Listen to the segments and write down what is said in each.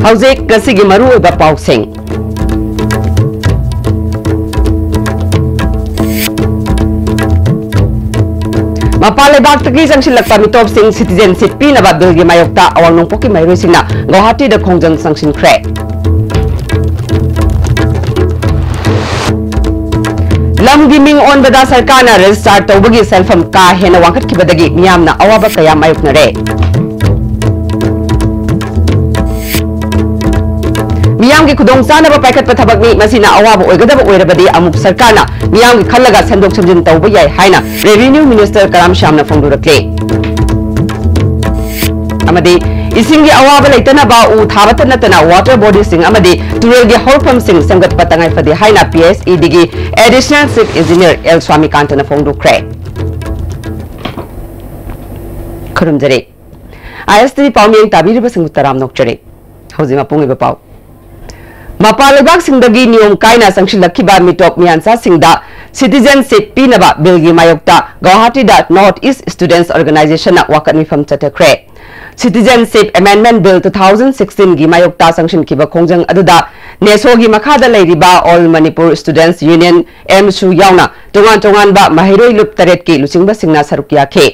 हौजेक गसिगी मरुओइबा पाउसिंग मपालेबाक्तगी संगसिलक्पा मितोपसिंग citizenship पीनबा बिलगी मायोक्ता अवांग नोंपोकी मायरोइसिंगना Guwahati दा खोंजंग संगसिनख्रे लमगी Ming ओनबदा सरकारना register तौबगी सेल्फम का हेना वांखटखिबदगी मियामना अवाबा कया मायोक्नरे मियाम की खुदोंग चानबा पाइखटपा थबकनी मसिना अवाबा ओइगदबा ओइरबदी अमुक सरकारना मियाम की खल्लगा सेंदोक सेंजिन तौबा याय हाइना रेवेन्यू मिनिस्टर कराम श्यामना फोंदुरक्ले अमदी इसिंगी अवाबा लेतनबा उ थाबत नतना वाटर बॉडी सिंग अमदी तुरेलगी हौरफम सिंग संगतपा तंगाई फदी हाइना PSED गी एडिशनल चीफ इंजीनियर एल स्वामीकांतना फोंदुख्रे खरुमजरे ISTV पाउमियंग ताबिरिबा सिंग तराम नोकचरे हौजिमा पुंगिबा पाउ मपालेबाक सिंगदगी नियम कायना संगसिलक्खिबा मिटोप मियानसा सिंगदा सिटीजनशिप पीनबा बिलगी मायोक्ता गुवाहाटी दा नॉर्थ ईस्ट स्टूडेंट्स ऑर्गेनाइजेशन वाकत मिफम चटख्रे सिटीजनशिप अमेंडमेंट बिल 2016 गी मायोक्ता संगसिनखिबा खोंजंग अदुदा नेसोगी मखादा लेरिबा all Manipur students union AMSU यावना तोंगान तोंगानबा महिरोइ लुप तरेट की लुचिंगबा सिंगना सरुकियाखे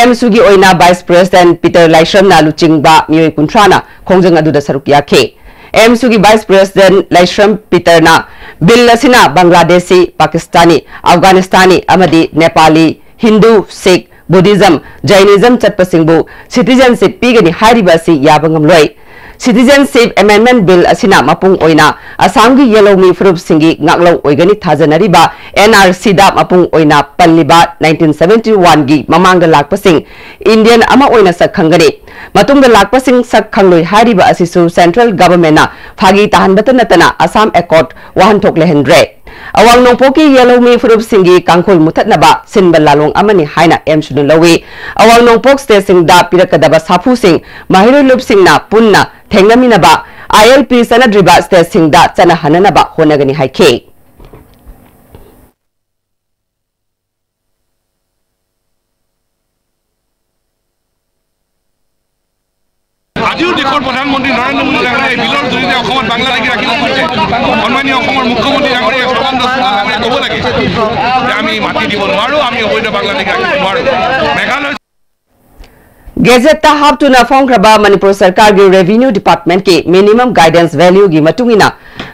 एमसु गी ओइना वाइस प्रेसिडेंट पीटर लाइश्रमना लुचिंगबा मियोइ कुंथ्राना खोंजंग अदुदा सरुकियाखे एमसु की वाइस प्रेसिडेंट लाइश्रम पीटरना बिल असिना बांग्लादेशी पाकिस्तानी अफगानिस्तानी अमदी नेपाली हिंदू सिख बुद्धिज्म जैनिज्म चटपसिंगबु सिटीजनशिप पीगनी हारिबासी याबंगमलोय सिटीजनशिप अमेंडमेंट बिल असिना मपुंग ओइना असम की येलोमी फ्रुप सिंगी ngaklo ओइगनी थाजनरिबा NRC दा मपुंग ओइना पल्लिबा 1971 गी ममांग लाकपसिंग इंडियन अमा ओइना सखंगनी मतुंग लाकपसिंग सखंगलोय हारिबा असिसु सेंट्रल गवर्नमेंट फागी ताहनबत नतना असम एकॉर्ड वाहन थोक लेहनद्रे अवांग नोंपोकी येलोमी फ्रुप सिंगी कांखोल मुथतनबा सिनबा लालोंग अमनी हाइना एमसुन लवी अवांग नोंपोक स्टेट सिंगदा पिरकदबा साफु सिंग महिरो लुप सिंगना पुन्ना थेंगनमिनबा ILP सनद्रिबा स्टेट सिंगदा चना हननबा होनगनी हाइखे আজিও দেশৰ প্ৰধানমন্ত্ৰী নৰেন্দ্ৰ মোদী ডাঙৰীয়াই বিলৰ জৰিয়তে অসমত বাংলা লাগি ৰাখিব খুজিছে সন্মানীয় অসমৰ মুখ্যমন্ত্ৰী ডাঙৰীয়াই সৰ্বানন্দ সোণোৱালে ক'ব লাগে যে আমি মাটি দিব নোৱাৰোঁ আমি অবৈধ বাংলা লাগি ৰাখিব নোৱাৰোঁ মেঘালয় गेजेट हापटुना फोंख्रबा मणिपुर सरकार की रेवेन्यू डिपार्टमेंट की मिनिमम गाइडेंस वैल्यू की मतुंगिना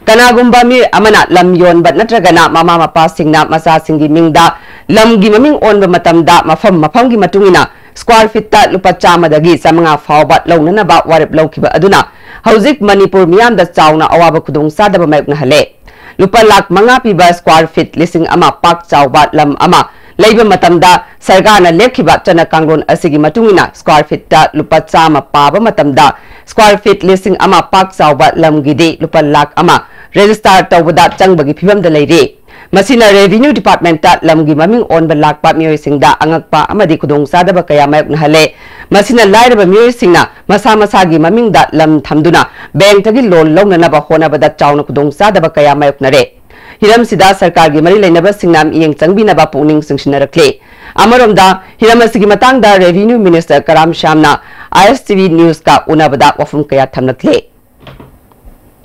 कनागुंबा मी अमना लम योनबा नत्रगना ममा मपा सिंगना मसा सिंगी मिंगदा लम की ममिंग ओनबा मतमदा मफम की मतुंगिना स्क्वायर फीट ता लुपा चामदगी समंगा फावबा लौननबा वारेप लौखिबा अदुना हौजिक मणिपुर मियाम दा चावना अवाबा खुदोंग सादबा मायकना हले लुपा लाख मंगा पीबा स्क्वायर फीट लिसिंग अमा पाक चावबा लम अमा लेब मतमदा सरकारना लेखिबा चना कांगलोन असिगी मतुंगिना स्क्वायर फीट ता लुपा चामा पाबा मतमदा स्क्वायर फीट लिसिंग अमा पाक चावबा लमगिदे लुपा लाख अमा रजिस्टर तौबदा चंगबगी फिबमदा लेरे मसिना रेवेन्यू डिपार्टमेंट ता लमगी ममिंग ओनबा लाखपा मियोइसिंगदा अंगकपा अमदी खुदोंग सादबा कया मायकनहले मसिना लाइरबा मियोइसिंगना मसा मसागी ममिंगदा लम थमदुना बैंक तगी लोन लौननबा होनबदा चावना खुदोंग सादबा कया मायकनरे हिरम सिदा सरकार की मरी लेनबा सिंगनाम इयंग चंगबिनबा पुनिंग सिंगसिनरक्ले अमरोमदा हिरम असिगी मतंगदा रेवेन्यू मिनिस्टर कराम श्यामना ISTV न्यूज का उनबदा वफम कया थमनक्ले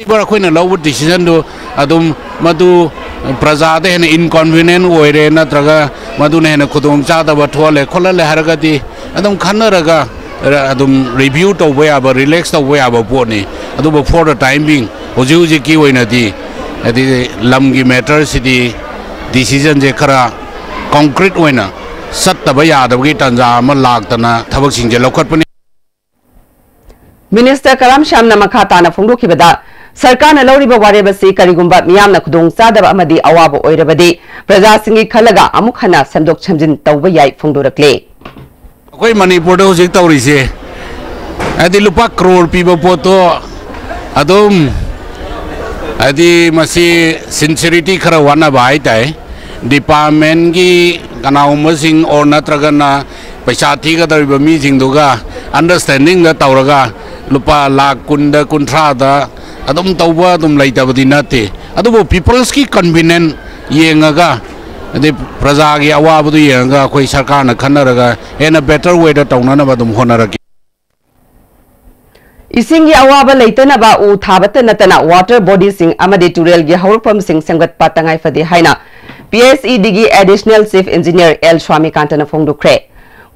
इबर अखोइना लौब डिसीजन दो अदुम मदु प्रजादे हेन इनकन्वीनियंट ओइरे नत्रगा मदुने हेन खुदोंग चादबा थोले खोलले हरगदी अदुम खन्नरगा अदुम रिव्यू तौबा याबा रिलैक्स तौबा याबा पोनी अदुबो फॉर द टाइम बिंग होजि होजि की ओइनादी अदि लम की मैटर सिदी डिसीजन जे खरा कंक्रीट ओइना सत्तबा यादबगी तंजा अमा लागतना थबक सिंजे लौखटपनि मिनिस्टर कराम श्यामना मखाताना फोंदोखिबदा सरकार न लौरिबा वारेबसी करिगुंबा मियामना खुदोंग चादबा अमदी अवाबा ओइरबदी प्रजासिंगी खलगा अमुक हना सेमदोक छमजिन तौबा याय फोंदोरक्ले अखोय मणिपुर दो हुजिक तौरिसे अदि लुपा करोड़ पीबा पोतो अदुम अदि मसी सिंसियरिटी खरा वाना बाय ताय डिपार्टमेंट की कनाउमसिंग और नत्रगना पैसा थीगदरिबा मीजिंगदुगा अंडरस्टैंडिंग दा तौरगा लुपा लाख कुंड कुंथ्रादा अदुम तौबा अदुम लैतबदी नते अदुबो पीपल्स की कन्वीनियंट येंगगा अदि प्रजा की अवाबदु येंगा कोई सरकार न खन्नरगा एन बेटर वे दा तौननबा दुम होनरगी इसिंगी अवाबा लेतनबा उ थाबत नतना वाटर बॉडी सिंग अमदे टूरेल गी हौरपम सिंग संगत पातंगाई फदे हाइना PSE दिगी additional chief engineer L Swamikanthan फोंदुख्रे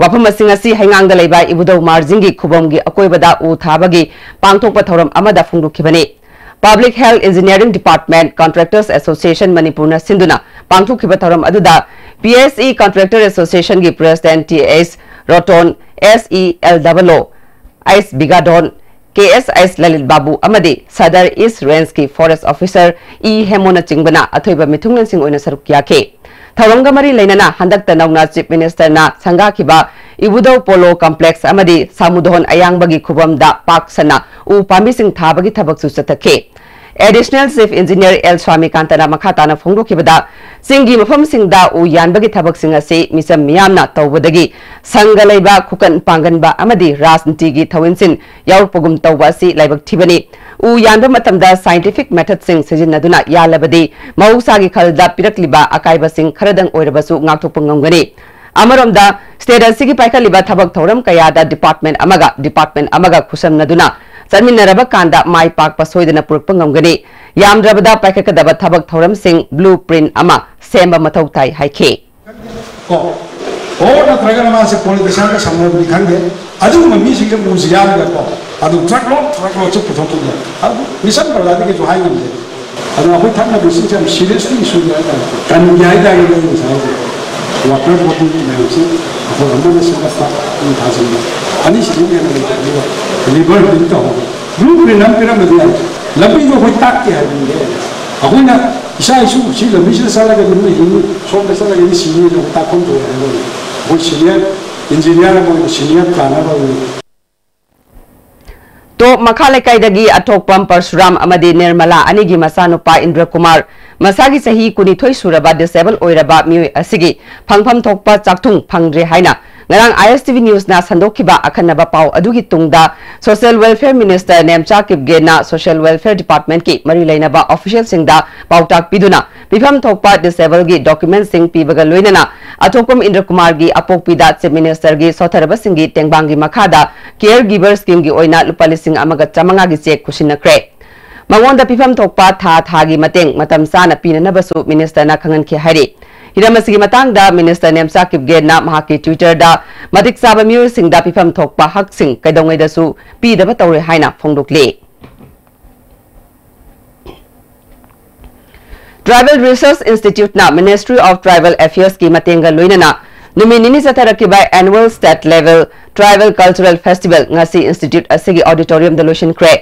वफम सिंग असि हैंगांग दा लेबा इबुदौ मार्जिंगी खुबमगी अकोइबदा उ थाबगी पांगथोकपा थौरम अमदा फोंदुखिबने public health engineering department contractors association Manipur सिंधुना पांगथोकखिबा थौरम अदुदा PSE कॉन्ट्रैक्टर एसोसिएशन की प्रेसिडेंट TS रोटोन SELWO आइस बिगाडोन KSIS ललित बाबू अमदे सदर ईस्ट रेंज की फॉरेस्ट ऑफिसर E हेमोना चिंगबना अथोइबा मिथुंगन सिंह ओइना सरुक याखे थौरंग मरी लेना हंदक नौना चीफ मिनिस्टर ना संगाखिबा इबुदौ पोलो कॉम्प्लेक्स अमदे सामुदोहन अयांबगी खुबम दा पाक सना उ पामी सिंह थाबगी थबक सुचतखे एडिशनल चीफ इंजीनियर एल स्वामीकांतना मखाताना फोंदोखिबदा सिंगी मफम सिंगदा उ यानबगी थबक सिंग असे मिसम मियामना तौबदगी संग लेबा खुकन पांगनबा अमदि राजनीतिगी थविनसिन याउरपगुम तौबा असि लाइबक थिबनी उ यानबा मतमदा साइंटिफिक मेथड सिंग सिजिनदुना यालबदि मौसागी खलदा पिरकलिबा अकाइबा सिंग खरदंग ओइरबसु ngaktokpa ngamgani अमरमदा स्टेट असिगी पाइखलिबा थबक थौरम कयादा डिपार्टमेंट अमगा खुसमनदुना चलमिनरब कांदा माई पाक सोइदना पुरक्प ngamgani यामद्रबदा पाइखकदब थबक थौरम सिंग ब्लूप्रिंट अमा सेम मथौ ताई हाइखे को ओना त्रगना मासे पॉलिटिशियन का संबंध खंगे अदु मम्मी सिंगे मुजियाल का को अदु ट्रक लो च पुथो को अदु मिशन बरदादी के जो हाई नंगे अदु अखोय थाना बिसिंग से सीरियसली इशू है कन जाय दा के मिसाल वाटर बॉटल में से अखोय हमने से का थासन अनि सिंगे ने लिबर बिल तो ब्लूप्रिंट नम पिरम दिया लंबी जो होय ताक के है अखोयना इसा इशू सी लंबी से साला के दिन हिंग सोम के साला के सीनियर जो ताकम तो है वो सीनियर इंजीनियर वो सीनियर प्लानर वो तो मखालेकाइदगी अथोकपम परशुराम अमदी निर्मला अनिगी मसानुपा इंद्र कुमार मसागी सही कुनिथोय सुरबा disable ओइरबा मियोय असिगी फंगफम थोकपा चाकथुंग फंगरे हाइना ngarang ISTV news na sandokiba akhanaba pau adugi tungda social welfare minister nemcha kipge na social welfare department ki mari lainaba official singda pautak piduna bifam thokpa disable gi document sing pibaga loinana athokom indra kumar gi apokpida chief minister gi sotharaba singi tengbang gi makhada caregiver scheme gi oina lupali sing amaga chamanga gi check khusinakre mangonda bifam thokpa tha gi mateng matam sana pinanabasu minister na khangan ki hairi हिरमसिगी मतंगदा minister Nemcha किपगेना महाकी Twitter दा मदिक साबा म्यूर सिंगदा पिफम थोकपा हक सिंग कैदोंगैदसु पीदब तौरे हाइना फोंदोकले ट्राइबल रिसर्च इंस्टीट्यूट ना मिनिस्ट्री ऑफ ट्राइबल अफेयर्स की मतेंगा लोइनना नुमिनिनी सतरकिबा annual state level tribal cultural festival ngasi institute असिगी ऑडिटोरियम द लोशन क्रे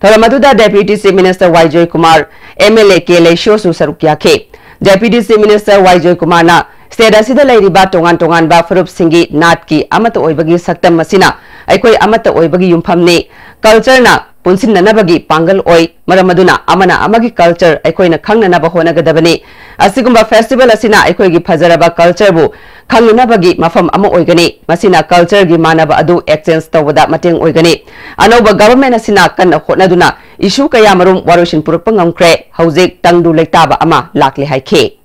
थरमदुदा deputy chief minister Y Joy Kumar MLA K लेशो सु सरुक्याखे Deputy Chief Minister Y. Joy Kumar na state asida lairiba tongan ba furup singi nat ki amata oibagi saktam masina aikoi amata oibagi yumphamne culture na punsin nanabagi pangal oi maramaduna amana amagi culture aikoi na khangna ba hona gadabani asigumba festival asina aikoi gi phajaraba culture bu khangna bagi mafam ama oigani masina culture gi manaba adu exchange tawada mateng oigani anoba government asina kan hotnaduna issue kaya marum waroshin purupang ngamkre haujek tangdu leitaba ama lakle haike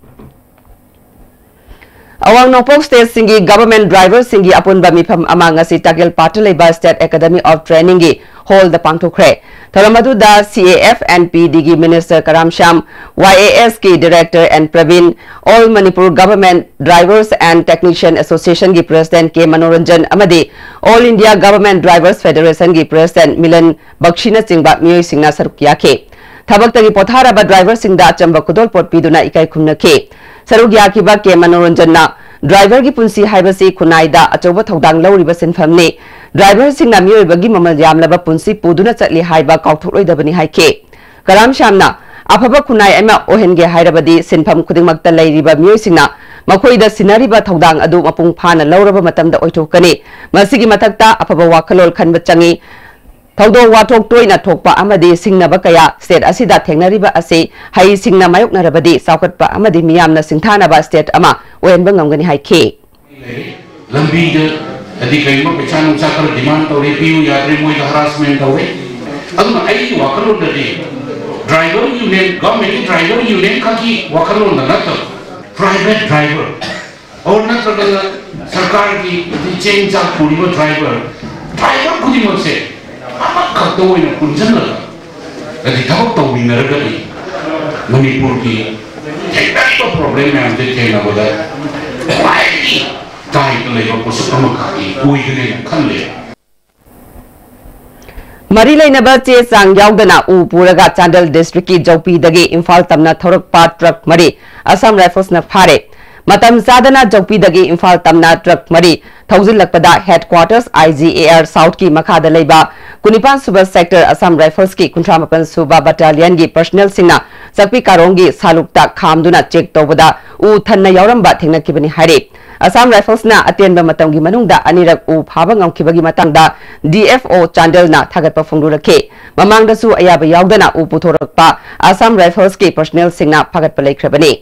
Awang Nopok State Singi Government Driver Singi Apunba Mipam Amangasi Tagil Patuleba State Academy of Training gi hold the Pangtokre Taramadu da CAF and PDG Minister Karam Sham YAS ki Director and Praveen All Manipur Government Drivers and Technician Association gi President K Manoranjan Amadi All India Government Drivers Federation gi President Milan Bakshina Singba Myoy Singna Sarukyake Thabaktagi Potharaba Driver Singda Chamba Kudol Pot Piduna Ikai Kumnake Sarugya kiba ke manoranjan na driver gi punsi haibasi kunaida achoba thodang lauriba sinfamne driver sing na miyoy bagi mamal yamlaba punsi puduna chatli haiba kauthroi dabani haike karam shamna afaba kunai ama ohenge hairabadi sinfam khudingmakta lairiba miyoy singna makoida sinariba thodang adu mapung phana lauraba matamda oithokani masigi matakta afaba wakalol khanba changi Taudo watok toina thokpa amadi singnaba kaya state asida thengnariba ase hai singna mayoknarabadi saukatpa amadi miyamna singthanaba state ama oenba ngamgani haike lambi de adi kaima pechanung sakar demand tawre piu yadre moi harassment tawre aduna ai wakalo de driver union government driver union ka ki wakalo na nato private driver aur nato sarkar ki change of puriba driver kudi mo se खत्ता होइना पुंजनला अदि थबक तौमिनरगनि मणिपुर की थेक्टाइप problem में हमसे थेना बोला quietly type labour को supermarket उइगने खनले मरी लेनबा चे सांग यावदना उ पुरगा चांदल डिस्ट्रिक्ट की जौपीदगी इम्फाल तमना थौरकपा ट्रक मरी असम राइफल्स न फारे मतम साधना जौपीदगी इम्फाल तमना ट्रक मरी थौजिलकपदा हेडक्वार्टर्स IGAR साउथ की मखादा लेबा 19 सुबह सेक्टर असम राइफल्स की 38 सुबह बटालियन की पर्सनल सिंगना सकपी कारोंगी सालुकता खामदुना चेक तौबदा उ थन्ना यावरंबा थेंगनकिबनी हारे असम राइफल्स ना अतेनबा मतंगी मनुंगदा अनिरक उ फाबा ngamkibagi matangda DFO चांदल ना थागतपा फोंगदुरखे ममांगदसु अयाबा यावदना उ पुथोरकपा असम राइफल्स की personal सिंगना फागतपा लेख्रबनी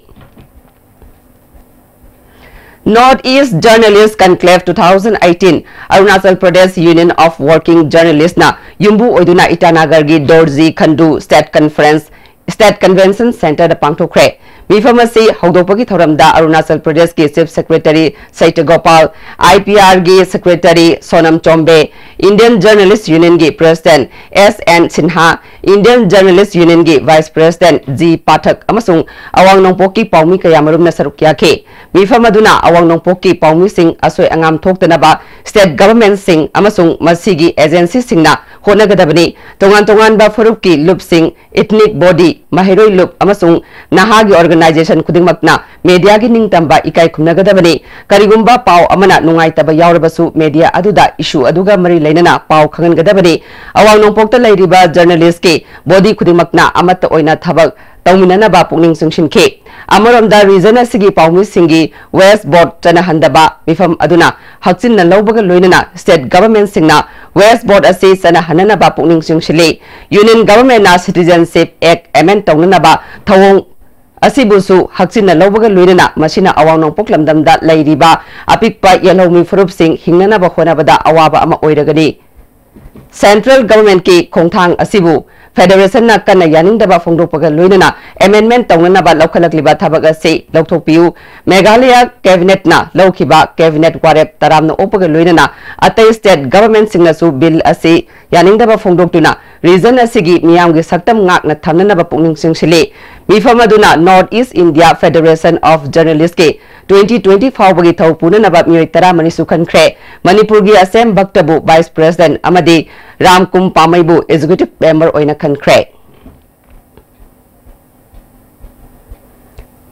Northeast Journalists Conclave 2018 Arunachal Pradesh Union of Working Journalists na yumbu oiduna Itanagar gi Dorji Khandu State Convention Center da pangthokre Mifamasi Hogdopagi Thoramda Arunachal Pradesh ki Chief Secretary Saita Gopal IPR gi Secretary Sonam Chombe Indian Journalists Union gi President SN Sinha Indian Journalists Union gi Vice President G Pathak amasung awang nongpoki paumi kayamarum na sarukya ke Mifamaduna awang nongpoki paumi sing asoy angam thoktanaba state government sing amasung masigi agency sing na honagadabani tongan ba furup ki loop sing ethnic body mahiroi loop amasung nahagi organization khudingmakna media gi ningtamba ikai khumnagadabani karigumba pau amana nungaitaba yawrabasu media aduda issue aduga mari leinana pau khangangadabani awang nongpokta leiriba journalist ke body khudingmakna amata oina thabak tauminanaba pukning sungshinke Amaramda region asigi paumi singi West Board chana handaba mifam aduna hakchin na lawbaga loinana state government singna West Board asi chana hanana ba pukning singshili Union Government na Citizenship Act amend tawnana ba thawong asibusu hakchin na lawbaga loinana masina awang nong poklamdamda leiriba apikpa yalomi furup sing hingnana ba khonabada awaba ama oiragani Central Government ki khongthang asibu Federation na kana yaning daba phongdokpaga loinana amendment tawnana ba lokhalakliba thabaga se lokthokpiu Meghalaya cabinet na lokhiba cabinet warep taramna opaga loinana atai state government singna su bill ase yaning daba phongdoktuna region asigi miyamgi saktam ngakna thamnana ba pukning singsili mifamaduna North East India Federation of Journalists ke 2020 fawbagi thau punana ba miyoi tara mani sukhankhre Manipur gi Assam Bhaktabu Vice President amadi Ramkum Pamaibu Executive Member oina khankhre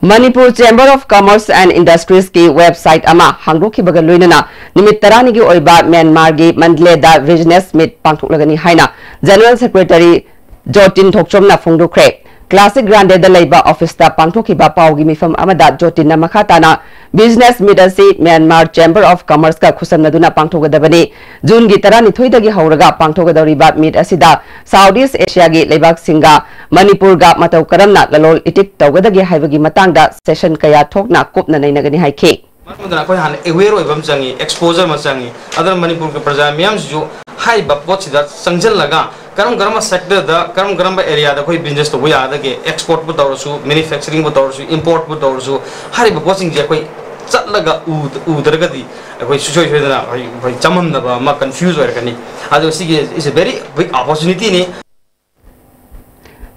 Manipur Chamber of Commerce and Industries ki website ama hangdokhibaga loinana nimit tarani gi oiba Myanmar gi Mandle da business meet pangthoklagani haina General Secretary Jotin Thokchomna phongdokre Classic Grande da leiba office ta pangthokhiba pawgi mifam amada Jotin na makhatana business meet asi Myanmar Chamber of Commerce ka khusamnaduna pangthogadabani June gi tarani thoidagi hauraga pangthogadoriba meet asida Southeast Asia gi leibak singa Manipur ga matau karamna lalol itik tawgadagi haibagi matangda session kaya thokna kopna nainagani haike Madana ko han aware oibam changi exposure ma changi adar Manipur ke praja miyam ju hai bapot sida sangjal laga karam sector da karam area da koi business to ya da ke export bu dawsu manufacturing bu dawsu import bu dawsu hari bapot sing je koi chat laga u dargadi koi susoi da koi chamam da ma confuse or kani adu sige is a very big opportunity ni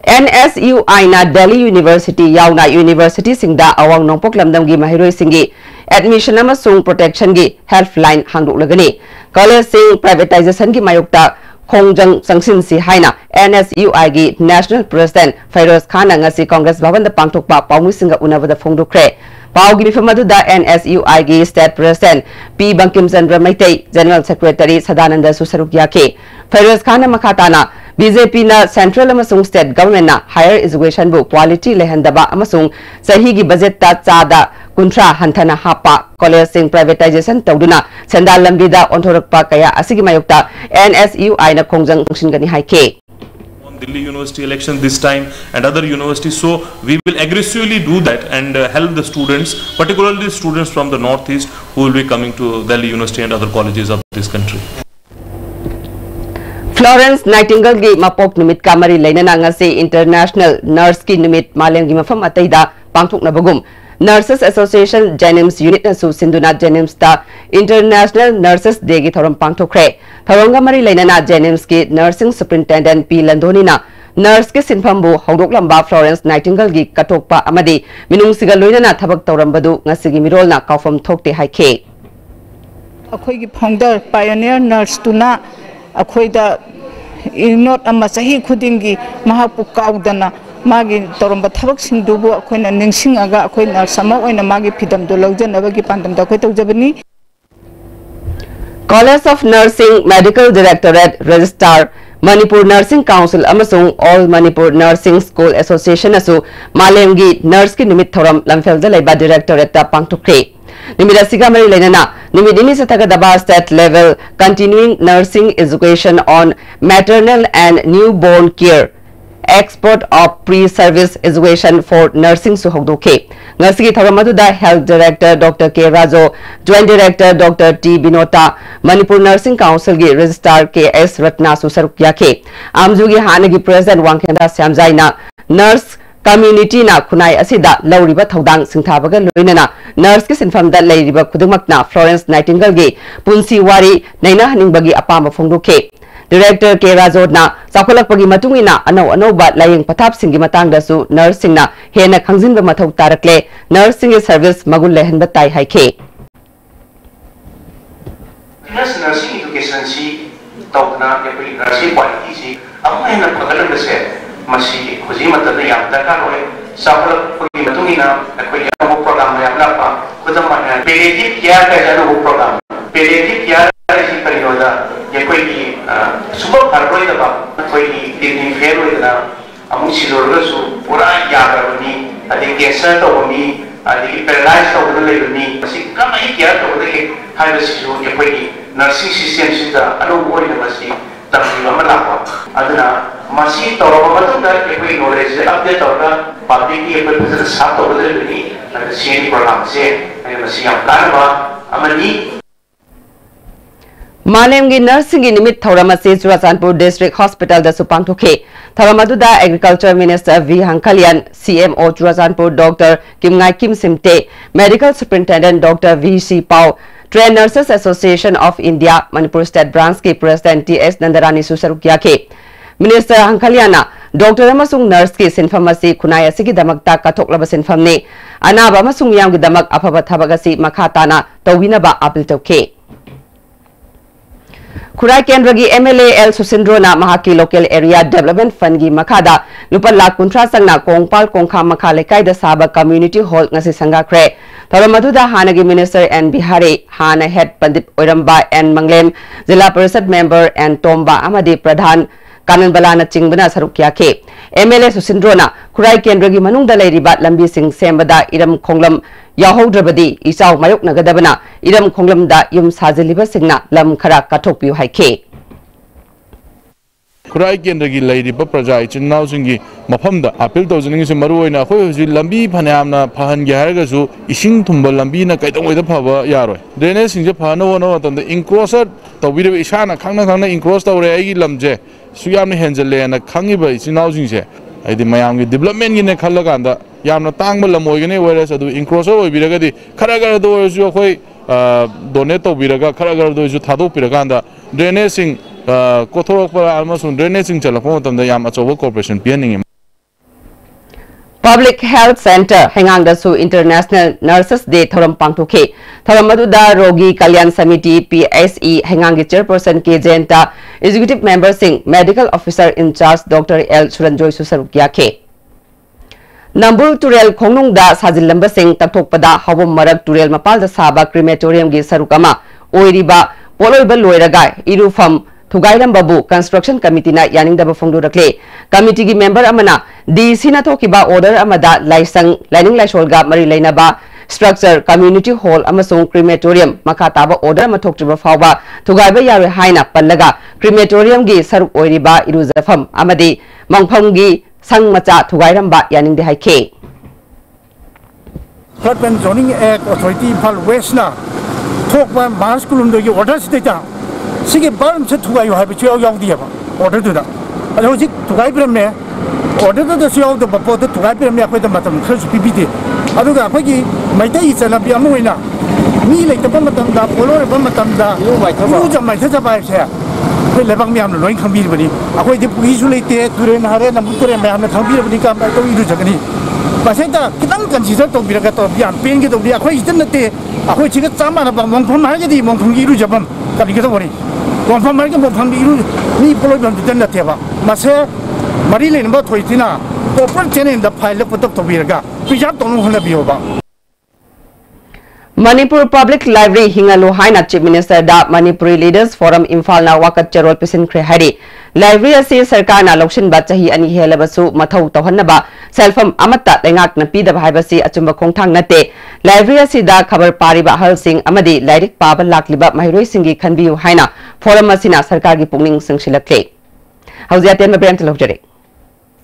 NSUI na Delhi University yauna University singda awang nongpok lamdam gi mahiroi singi admission amasung protection gi helpline hangdoklagani college sing privatization gi mayokta khongjang sangsin si haina NSUI gi National President Feroz Khan ngasi Congress Bhavan da pangthokpa pawmi singa unabada phongdokre pawgi mifamadu da NSUI gi State President P Bankim Chandra Maitai General Secretary Sadananda Susarukya ke Feroz Khan makhatana BJP na Central amasung State Government na Higher Education bu quality lehandaba amasung sahi gi budget ta chada kuntra hanthana hapa college sing privatization tawduna sendal lambida onthorakpa kaya asigi mayokta NSUI na khongjang singani haike Delhi University election this time and other universities, so we will aggressively do that and help the students, particularly students from the northeast who will be coming to Delhi University and other colleges of this country. Florence Nightingale gi mapok numit kamari leinana ngasi International Nurse ki numit malem gi mafam ataida pangthokna bagum Nurses Association Jenims Unit na su Sinduna Jenims ta International Nurses Day gi thoram pangthokre thorong ga mari lainana Jenims ki Nursing Superintendent P Landoni na nurse ke sinphambu hodok lamba Florence Nightingale gi katokpa amadi minung siga loinana thabak tawrambadu ngasigi mirol na kaufam thokte haike akhoi gi founder pioneer nurse tuna akhoi da not amma sahi khudingi mahapu kaudana magi toromba thabak singdubu akhoi na ningsing aga akhoi na sama oina magi phidam do lawjanaba gi pandam da khoi tawjabani College of Nursing Medical Directorate Registrar Manipur Nursing Council amasung All Manipur Nursing School Association asu malemgi nurse ki nimit thoram lamfel da laiba directorate ta pangthokre nimida siga mari lenana nimidini satagadaba state level continuing nursing education on maternal and newborn care export of pre-service education for nursing suhogdoke ngasigi tharamadu da health director Dr. K Rajo joint director Dr. T Binota Manipur Nursing Council gi registrar KS Ratna susarukya ke amjugi hanagi president wangkhenda samjaina nurse community na khunai asida lauriba thodang singthabaga loinana nurse ki sinfam da leiriba khudungmakna Florence Nightingale gi punsi wari naina haningbagi apamba phongdoke Director K Rajodna Sakolakpagi matungina anau laying patap singi matang dasu nursing na hena khangzin ba mathau tarakle nursing service magul lehen batai haike nursing education si tawna ya puli nursing quality si amma hena pagalan bese masi khuji matanda yam dakar hoy sakolakpagi matungina akoi amo program ya lapa khudama palliative care ka janu program palliative care si parinoda ya koi super harboy da ba koi din fero da amu silor su pura ya ni adi cancer to ni adi paralyzed to le ni si kamai kya to de hai si jo ya koi nursing system si da alo boy da si tamni ma la ko aduna masi to ba ma to da ya koi knowledge update to da public ki koi business sa to de ni adi si program se ai masi am kan ba amani Malemgi nursing nimit thoramase Churachandpur District Hospital da supangthoke thoramadu da Agriculture Minister V Hankalian CMO Churachandpur Dr. Kimngai Kim Simte Medical Superintendent Dr. V C Pau Trained Nurses Association of India Manipur State Branch ki President TS Nandarani susarukya ke Minister Hankaliana Dr. amasung nurse ki sinfamasi khunai asigi damakta kathoklaba sinfamne anaba amasung yamgi damak afaba thabagasi makhatana tawinaba apil tawke Kurai Kendragi MLA L Susindrona Mahaki Local Area Development Fund gi makada lupa lakh kuntra sangna kongpal kongkha makha lekai da saba community hall ngasi sangakre thoramadu da hanagi minister N Bihari hana head pandit oiramba N Manglem Zilla Parishad member N Tomba amadi pradhan Kanan Balana Chingbana Sarukya ke MLA Susindrona Kurai Kendragi manungda leiriba lambi sing sembada iram khonglam Yahodrabadi Isau Mayok Nagadabana Idam Konglam da Yum Sajiliba Singna Lam Kara Katokpiu Haike Kurai Kendragi Lady Papraja Chinau Singi Mapamda Apil Tozing Maruina Hoji Lambi Panamna Pahan Yaragazu Ishing Tumba Lambina Kaitong with the Pava Yaro Denes in Japan no on the encroser the video Ishana Kanga encrossed our Agi Lamje Suyam Henzele and a Kangiba Chinau Singe I did my development in a Kalaganda Yamna Tangla Moigane, whereas I do encroser Biragadi, Karagar doors your way, Doneto Biraga, Karagar doors you Tado Piraganda, Drenessing Kotorokpa Amazon, Drenessing Telephone and the Yamachovo Corporation, Pianing. Public Health Center Hengang Dasu International Nurses Day Thoram Pangtuke Thoramadu da Rogi Kalyan Samiti PSE Hengangi Chairperson K Jenta Executive Member Singh Medical Officer in Charge Dr. L Suranjoy Susarukya ke Nambul Turel Kongnung da Sajilamba Singh Takthokpada Hawam Marak Turel Mapal da Saba Crematorium gi Sarukama Oiriba Poloiba Loiraga Irufam Thugairam Babu Construction Committee na Yaning da Bafongdu Rakle Committee gi member amana DC na thokiba order amada Laisang Lining Laisholga Mari Lainaba Structure Community Hall amasung Crematorium Makataba order mathoktriba fawba Thugaiba Yare Haina Pallaga Crematorium gi Saruk Oiriba Iruzafam Amadi Mangpham gi Sang Macha Thugairamba Yaning de Haike Flood Zoning Act Authority Pal West na Thokba Maskulum do orders data Sige Barm set Thugai you have a child young dear order to that. I know it Thugai Brame order to the show the Bapo to Thugai Brame with the Matam Curse PPT aduga akhoi maitai chalabi amoina mi leitaba matamda poloreba matamda yu jamai thaba se akhoi lebang miam loi khambir bani akhoi de pui su leite turen hare nam turen miam khambir bani kam to iru jagani pasenta kitang kan sisa to biraga to bian pen ge to bi akhoi itan nate akhoi chiga chama na bang pham ha ge di mong thong iru jabam kali ge to bani mong pham ha ge mong pham iru ni poloi bam itan nate ba mase mari le namba thoitina to pran chenen da file ko to biraga pijab to no hla bi ba Manipur Public Library Hingalu Haina Chief Minister da Manipuri Leaders Forum Imphal na wakat charol pisin kre hari library asi sarkar na lokshin ba chahi ani helabasu mathau tawhanna selfam amatta lengak na pida bhaibasi achumba khongthang nate library asi da khabar pari ba hal sing amadi lairik paba lakliba mahiroi singi khanbiu haina forum asina sarkar gi pungning singsilakle hauziaten ma brem talokjare.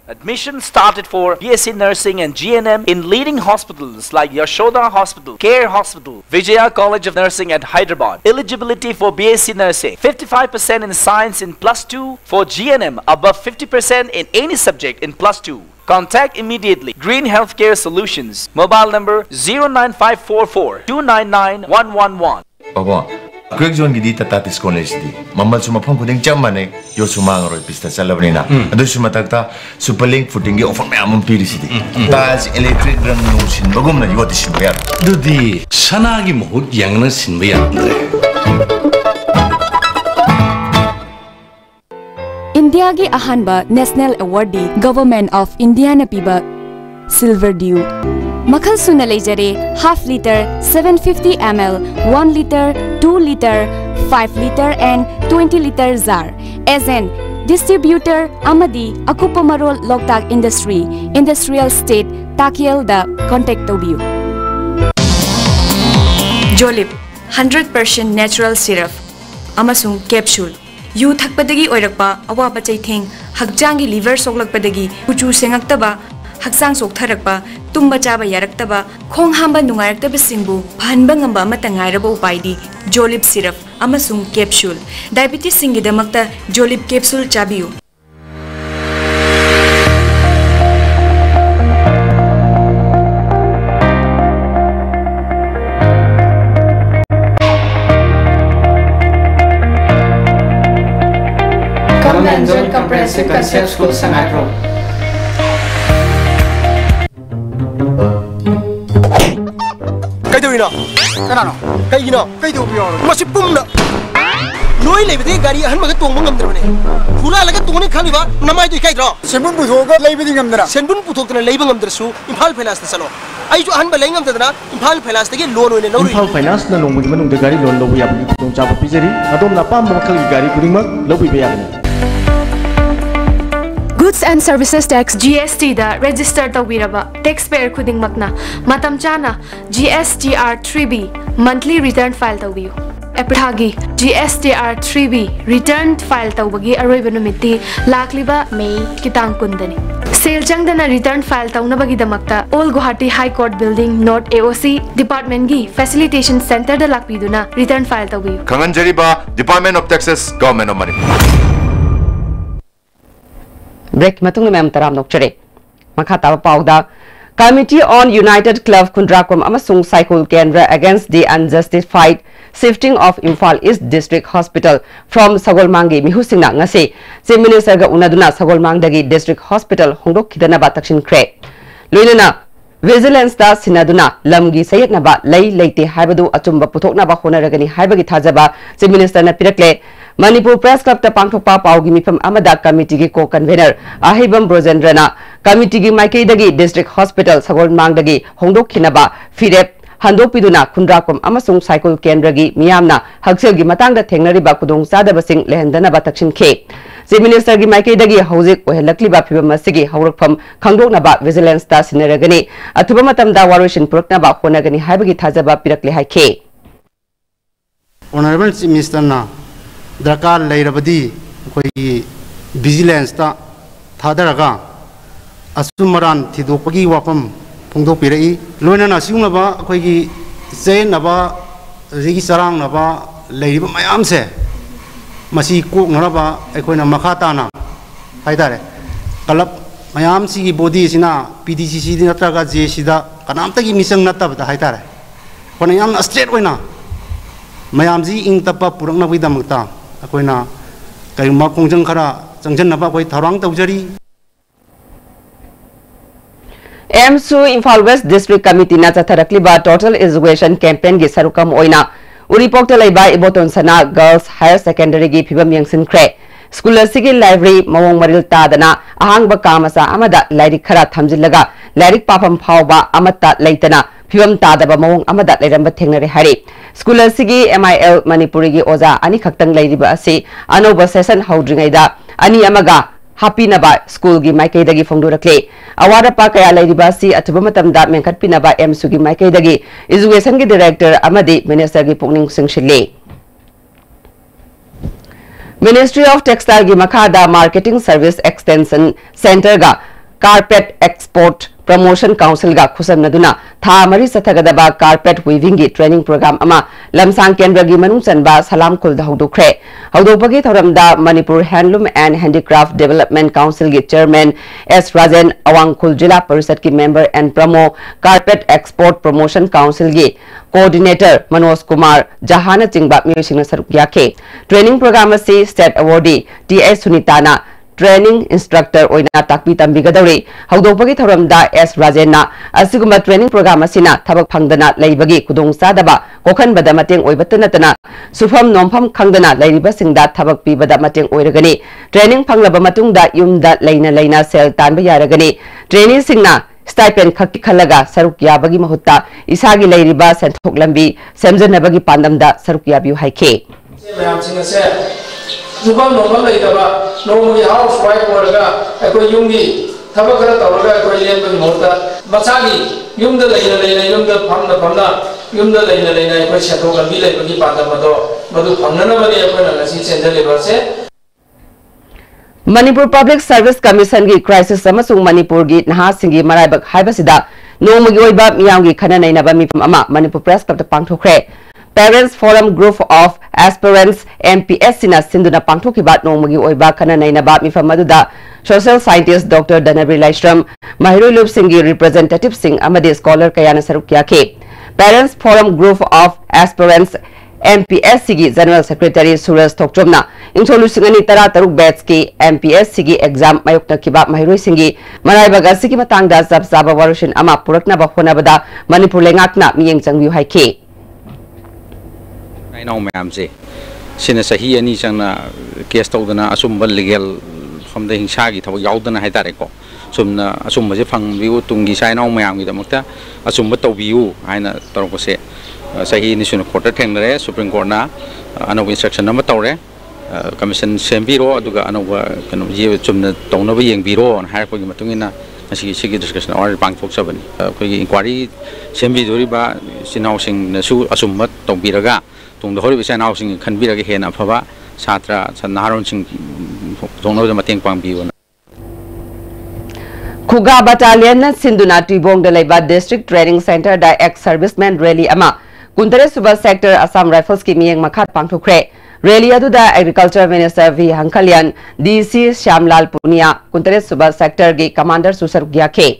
Admission started for BSc Nursing and GNM in leading hospitals like Yashoda Hospital, Care Hospital, Vijaya College of Nursing at Hyderabad. Eligibility for BSc Nursing, 55% in Science in +2, for GNM above 50% in any subject in +2. Contact immediately Green Healthcare Solutions, mobile number 09544 299 111. Quick zone gidi Tatis College di. Mamal suma phang kuding cham mane yo suma ngaro pista celebrina. Adu suma takta superlink footing offer me amum pirisi di. Tas electric rang no sin bagum na yoti sin bayar. Dudi sana gi mohut yang na sin bayar andre. India gi ahanba National Awardee Government of India na piba Silver Dew. Makhal suna lejare half liter, 750 ml, 1 liter, 2 liter, 5 liter and 20 liter jar. As an distributor amadi akupamarol Loktak Industry, Industrial State, Takiel da contact tobiu. Jolip 100% natural syrup amasung capsule. Yu thakpadagi oirakpa awaba chaitheng hakjangi liver soklakpadagi kuchu sengaktaba haksang soktharakpa tumba chaba yaraktaba khong hamba nungairakta singbu phanba ngamba amata ngairaba upaidi Jolip syrup amasung capsule diabetes singidamakta Jolip capsule chabiu. Comprehensive Concept School Sangatro. Kaidurina, kanano, kaigino, kaidubiyo, masipumna. Noi lebede gari ahan maga tongba ngamdrabane. Pura laga tongni khaliba namai dui kaidro. Senbun puthoga leibedi ngamdra. Senbun puthokna leiba ngamdrasu Imphal Finance ta chalo. Ai jo ahan ba lei ngamdadana Imphal Finance tagi loan oine lori. Imphal Finance na longmugi manung de gari loan lobu yabagi tong chaba pijari. Adom na pam makhal gari kudingmak lobu beyagani. Goods and Services Tax GST da register tawiraba taxpayer khuding makna matam chana GSTR 3B monthly return file tawiyu. Eprhagi GSTR 3B return file tawbagi aroiba numiti lakliba May kitang kundani. Sale changdana return file tawnabagi damakta Old Guwahati High Court Building North AOC Department gi Facilitation Center da lakpiduna return file tawiyu. Kanganjariba Department of Taxes Government of Manipur. Break matung mem taram nokchare makata pauda Committee on United Club Kundrakom amasung cycle Kendra against the unjustified shifting of Imphal East District Hospital from Sagolmangi mihusingna ngase Chief Minister ga unaduna Sagolmangdagi District Hospital hongdok khidana ba takshin kre loinana Vigilance da sinaduna lamgi sayekna ba lei leite haibadu achumba puthokna ba honaragani haibagi thajaba Chief Minister na pirakle Manipur Press Club ta pangthokpa paugi mifam amada committee gi co-convener Ahibam Brojendrana committee gi maikeidagi District Hospital Sagolmangdagi hongdok khinaba firep handopiduna kundrakom amasung cycle kendragi miyamna hakselgi matangda thengnariba kudong sadabasing lehendana ba takshin khe Chief Minister gi maikeidagi hojik ohelakliba phibam asigi haurakpham khangdokna ba vigilance ta sineragani athuba matamda warishin purakna ba honagani haibagi thajaba pirakle haikhe Honorable Chief Minister na Drakar Lairabadi koi vigilance ta thadaraga asumaran thidopagi wapam phongdok pirai loinana siunaba koi gi chain naba rigi sarang naba leiriba mayam se masi kok naraba ekoina makhata na haidare kalap mayam si gi body sina PDCC natraga JC da ꯀꯅꯥꯝꯇꯒꯤ ꯃꯤꯆꯪ ꯅꯠꯇꯕꯗ ꯍꯥꯏꯇꯥꯔꯦ ꯑꯩꯈꯣꯏꯅ ꯌꯥꯝꯅ straight ꯑꯣꯏꯅ ꯃꯌꯥꯝꯁꯤ ꯏꯪ ꯇꯞꯄ ꯄꯨꯔꯛꯅꯕꯒꯤꯗꯃꯛꯇ ꯑꯩꯈꯣꯏꯅ ꯀꯔꯤꯒꯨꯝꯕ ꯈꯣꯡꯖꯪ ꯈꯔ ꯆꯪꯁꯤꯟꯅꯕ ꯑꯩꯈꯣꯏ ꯊꯧꯔꯥꯡ ꯇꯧꯖꯔꯤ एमसु इम्फाल वेस्ट डिस्ट्रिक्ट कमिटी ना चथरक्लिबा टोटल एजुकेशन कैंपेन की सरुकम ओइना उरीपोक्ता लैबा इबोटोन सना गर्ल्स हायर सेकेंडरी की फिबम यंगसिनख्रे स्कूल असिगी लाइब्रेरी मवोंग मरिल तादना अहांगबा कामसा अमदा लाइरिक खरा थमजिलगा लाइरिक पाफम फावबा अमत्ता लैतना फिबम तादबा मवोंग अमदा लैरंबा थेंगनरे हारि स्कूल असिगी MIL मणिपुरी की ओजा अनि खक्तंग लैरिबा असि अनोबा सेशन हौद्रिङैदा अनि अमगा हापीनबा स्कूल की माइकैदगी फोंदोरक्ले अवारपा कया लैरिबासी अथुबा मतमदा मेंखटपिनबा एमसु की माइकैदगी एजुकेशन की डायरेक्टर अमदी मिनिस्टर की पुकनिंग सिंगशिले मिनिस्ट्री ऑफ टेक्सटाइल की मखादा मार्केटिंग सर्विस एक्सटेंशन सेंटर का कारपेट एक्सपोर्ट प्रमोशन काउंसिल का खुसम नदुना था मरी सथगदबा कारपेट वीविंग की ट्रेनिंग प्रोग्राम अमा लमसांग केंद्र की मनुंग चनबा सलाम खुलदा हौदोख्रे हौदोपगी थौरमदा Manipur handloom and handicraft development council की चेयरमैन एस राजन अवांगखुल जिला परिषद की मेंबर एंड प्रमो कारपेट एक्सपोर्ट प्रमोशन काउंसिल की कोऑर्डिनेटर मनोज कुमार जहान चिंगबा म्यूसिंग सरुक याखे ट्रेनिंग प्रोग्राम से स्टेट अवार्डी TS सुनीताना ट्रेनिंग इंस्ट्रक्टर ओइना ताकपी तंबिगदौरे हौदोपगी थौरमदा एस राजेना असिगुमा ट्रेनिंग प्रोग्राम असिना थबक फंगदना लैबगी खुदोंग सादबा कोखनबदा मतेंग ओइबत नतना सुफम नोमफम खंगदना लैरिबसिंगदा थबक पीबदा मतेंग ओइरगनी ट्रेनिंग फंगलबा मतुंगदा युमदा लैना लैना सेल तानबा यारगनी ट्रेनिंग सिंगना स्टाइपेंड खक्ति खलगा सरुक याबगी महुत्ता इसागी लैरिबा सेंथोक लंबी सेमजनबगी पांदमदा सरुक याबियु हाइखे जुबम नोबम लेतबा नोमगी हाउस वाइफ ओरगा अको युंगी थबक खरा तौरगा अको लेनबगी मोता मचागी युमदा लेना युमदा फमना युमदा लेना अको सेतो गबी लेबगी पादमदो मदु फमननबनी अको नसी चेंजलेबसे मणिपुर पब्लिक सर्विस कमीशन की क्राइसिस अमसुंग मणिपुर की नहासिंगी मराइबक हाइबसिदा नोमगी ओइबा मियांगी खना नैनबा मिफम अमा मणिपुर प्रेस क्लब पांगथोख्रे Parents Forum Group of Aspirants MPS सिना सिंधुना पांगथोखिबा नोमगी ओइबा खना नैनबा मिफम अदुदा social scientist doctor Dhanbir Laishram महिरुलुब सिंगी रिप्रेजेंटेटिव सिंग अमदे स्कॉलर कयाना सरुक याखे Parents Forum Group of Aspirants MPS सिगी जनरल सेक्रेटरी सूरज थोकचोमना इंसोलुसिंगनी तरा तरुक बैच की MPS सिगी एग्जाम मायोक्तखिबा महिरुई सिंगी मराइबगा सिगी मतंगदा जबजाबा वरुशिन अमा पुरकनाबा होनाबदा मणिपुर लेंगाकना मियेंग चंगबिउ हाइखे नाउ मैम से सिने सही अनि चंगना केस तौदना असुम लीगल हमदे हिंसा की थबक याउदना है तारे को सुमना असुम जे फंगबिउ तुंगी साइनाउ मैम की दमकता असुम तौबिउ हाइना तौरको से सही नेशनल कोर्ट थेंगरे सुप्रीम कोर्ट ना अनोब इंस्ट्रक्शन नंबर तौरे कमीशन सेमबिरो अदुगा अनोब कनो जे चुमना तौनबा येंबिरो हाइरपगी मतुंगिना सिगी डिस्कशन और पांगथोकसबनी अखोगी इंक्वायरी सेमबिदोरिबा सिनाउसिंगनसु असुम तौबिरगा तुंग होरी बिचान हाउसिंग खनबिरगे हेना फबा छात्र नारोनसिंग जोंगनोद मतेंग पांगबियोना खुगा बटालियन सिंधुना टिबोंग दलेबा डिस्ट्रिक्ट ट्रेनिंग सेंटर दा एक्स सर्विसमैन रैली अमा कुंतरे सुबह सेक्टर असम राइफल्स की मियंग मखात पांगथोख्रे रैली अदुदा agriculture minister V Hangkhalian DC Shyamlal Punia कुंतरे सुबह सेक्टर की कमांडर सुसर ग्याखे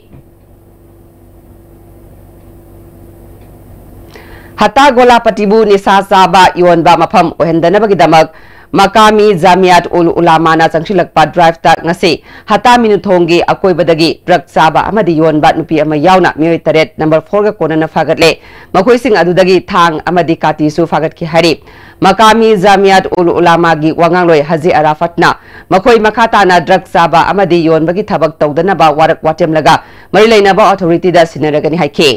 हता गोलापतिबु निसा साबा योनबा मफम ओहेंदनबगिदमक मकामी जामियात उल उलामाना चंगसिलकपा ड्राइव ता ngasi हता मिनुथोंगी अकोइबदगी ट्रक साबा अमदि योनबा नुपी अमा यावना मियोय तरेट नंबर 4 गा कोनना फागतले मखोइसिंग अदुदगी थांग अमदि कातीसु फागतखि हारि मकामी जामियात उल उलामा गी वांगांलोय हाजी अराफतना मखोइ मखाताना ड्रग साबा अमदि योनबगी थबक तौदनबा वारक वाटेमलगा मरि लेनबा अथॉरिटी दा सिनरगनि हाइखे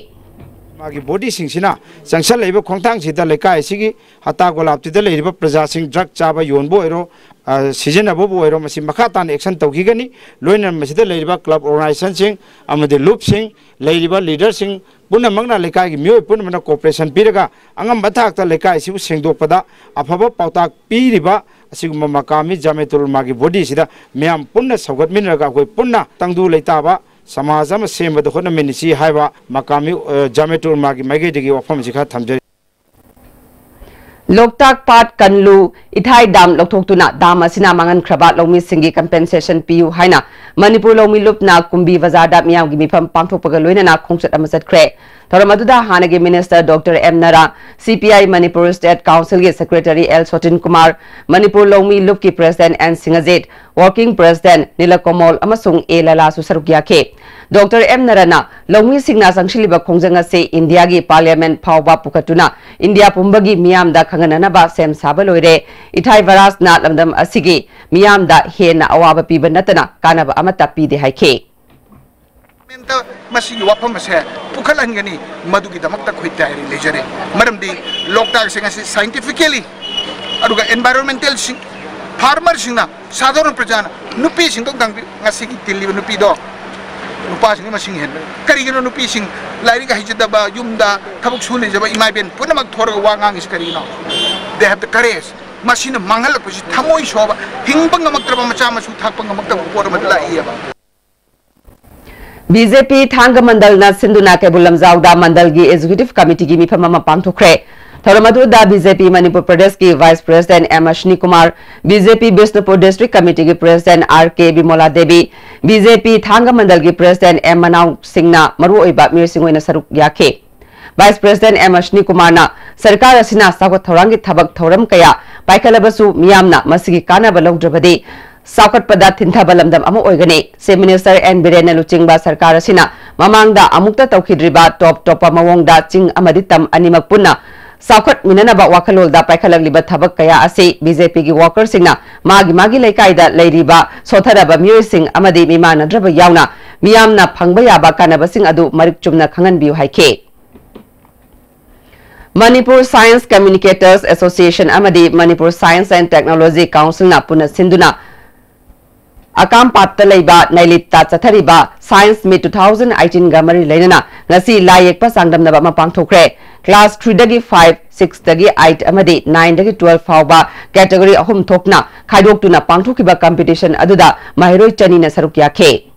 मागी बॉडी सिंगसिना संसल लेबो खोंगतांग सिदा लेकाय सिगी हता गोलापतिदा लेरिबा प्रजा सिंग ड्रग चाबा योनबो एरो सिजनबो बो एरो मसि मखातान एक्शन तौखिगनी लोइना मसिदा लेरिबा क्लब ऑर्गेनाइजेशन सिंग अमदे लूप सिंग लेरिबा लीडर सिंग पुन मंगना लेकाय की मियो पुन मना कोऑपरेशन पिरगा अंगम बथाकता लेकाय सिबु सेंगदोकपदा अफबा पाउताक पिरिबा असिगुम मकामी जामेतुल मागी बॉडी सिदा म्याम पुन्ना सौगतमिनरगा कोइ पुन्ना तंगदु लेताबा समाज में सेमद होनमिनिसी हाइबा मकामी जामेटुर मागी मैगेदगी वफम सिखा थमजे Loktak Pat Kanlu Ithai Dam Loktokuna Dam Asina Mangan Krabat Lomi Singi compensation PU Haina Manipur Lomi Lupna Kumbi Vazada Miam Gimipam Pangtok Pagaluina Kongset Amasat Kre Toramaduda Hanagi Minister Dr. M. Nara CPI Manipur State Council Secretary L. Sotin Kumar Manipur Lomi Lupki President N. Singazit Working President Nilakomol Amasung E. Lala Susarukyake Dr. M. Narana Lomi Singna Sangshiliba Kongjanga se India gi Parliament Pauba Pukatuna India Pumbagi Miam da Kanganaba Sem Sabaloire Ithai Varas na Lamdam Asigi Miam da Hena Awaba Piba Natana Kanaba Amata Pidi Haike Masi wapam se pukalan gani madugi damakta khoi tayari lejare maramdi loktak sing asi scientifically aduga environmental sing farmer singna sadharan prajana nupi sing tok dang ngasi ki tilli nupi do nupa sing masing hen kari gino nupi sing lairi ga hijada ba yumda thabuk sule jaba imai ben punamak thorga wangang is kari no they have the courage masina mangal ko thamoi soba hingbang ngamaktra macha masu thakpang ngamakta por madla iya BJP Thanga Mandal na Sinduna Kebulam Zawda Mandal gi Executive Committee gi mipamama pangthokre Thoramadu da BJP Manipur Pradesh ki Vice President M. Ashni Kumar BJP Bisnupur District Committee gi President R.K. Bimola Devi BJP Thanga Mandal gi President M. Manau Singna Maru Oiba Mir Singwena Saruk Yake Vice President M. Ashni Kumar na Sarkar asina Sagot Thorangi Thabak Thoram Kaya Paikalabasu Miyamna Masigi Kana Balongdrabadi Sakat pada tintha balamdam amu oigani se Minister N. Birena Luchingba Sarkar asina mamangda amukta tawkhidriba topa mawongda ching amadi tam animak punna Sakat minanaba wakalolda paikalagliba thabak kaya ase BJP gi worker singna magi leikaida leiriba sotharaba miyoi sing amadi mimanadraba yauna miyamna phangba yaba kanaba sing adu marik chumna khangan biu haike Manipur Science Communicators Association amadi Manipur Science and Technology Council na puna sinduna Akam Patta Leiba Nailita Chathariba Science Meet 2018 Gamari Lenana Ngasi Layek Pasangdam Naba Mapangthokre Class 3 dagi 5 6 dagi 8 amadi 9 dagi 12 fauba category ahum thokna khaidok tuna pangthokiba competition aduda mahiroi chanina saruk yakhe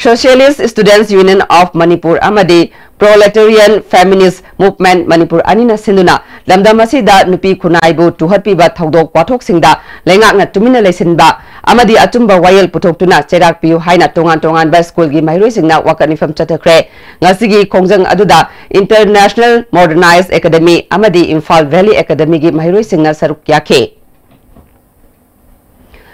Socialist Students Union of Manipur amadi Proletarian Feminist Movement Manipur anina sinduna lamdamasida nupi khunaibu tuhatpiba thodok pathok singda lengakna tumina leisinba amadi atumba wayel putoktuna cherak piu haina tongan ba school gi mairoi singna wakanifam chathakre ngasigi khongjang aduda International Modernized Academy amadi Imphal Valley Academy gi mairoi singna saruk yakhe